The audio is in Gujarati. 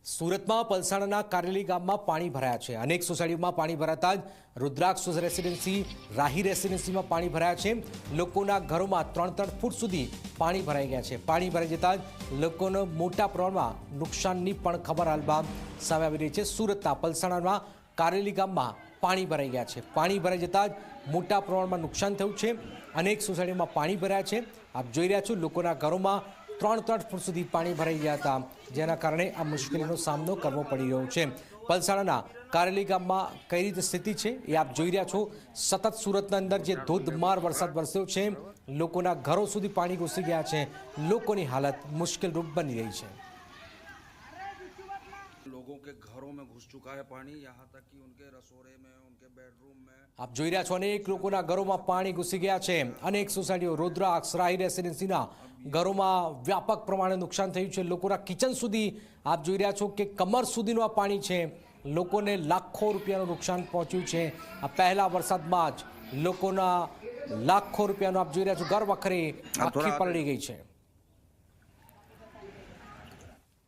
સુરતમાં પલસાણાના કારેલી ગામમાં પાણી ભરાયા છે। અનેક સોસાયટીઓમાં પાણી ભરાતા જ રુદ્રાક્ષ રેસિડેન્સી, રાહી રેસિડેન્સીમાં પાણી ભરાયા છે। લોકોના ઘરોમાં 3-3 ફૂટ સુધી પાણી ભરાઈ ગયા છે। પાણી ભરાઈ જતા જ લોકોને મોટા પ્રમાણમાં નુકસાનની પણ ખબર હાલમાં સામે આવી રહી છે। સુરતના પલસાણાના કારેલી ગામમાં પાણી ભરાઈ ગયા છે। પાણી ભરાઈ જતા જ મોટા પ્રમાણમાં નુકસાન થયું છે। અનેક સોસાયટીઓમાં પાણી ભરાયા છે। આપ જોઈ રહ્યા છો લોકોના ઘરોમાં 3-3 ફૂટ સુધી પાણી ભરાઈ ગયા હતા, જેના કારણે આ મુશ્કેલીનો સામનો કરવો પડી રહ્યો છે। પલસાણાના કારેલી ગામમાં કઈ રીતે સ્થિતિ છે એ આપ જોઈ રહ્યા છો। સતત સુરતના અંદર જે ધોધમાર વરસાદ વરસ્યો છે, લોકોના ઘરો સુધી પાણી ઘૂસી ગયા છે। લોકોની હાલત મુશ્કેલરૂપ બની રહી છે। लोगों के घरों में घुस चुका है पानी, यहाँ तक कि उनके रसोड़े में, उनके बेडरूम में। આપ જોઈ રહ્યા છો અનેક લોકોના ઘરોમાં પાણી ઘૂસી ગયા છે। અનેક સોસાયટીઓ રુદ્રાક્ષ રાહી રેસિડેન્સીના ઘરોમાં વ્યાપક પ્રમાણે નુકસાન થયું છે। લોકોના કિચન સુધી આપ જોઈ રહ્યા છો કે કમર સુધીનું આ પાણી છે। લોકોને લાખો રૂપિયાનું નુકસાન પહોંચ્યું છે। આ પહેલા વરસાદમાં જ લોકોના લાખો રૂપિયાનું આપ જોઈ રહ્યા છો ઘર વખરે આખી પલળી ગઈ છે।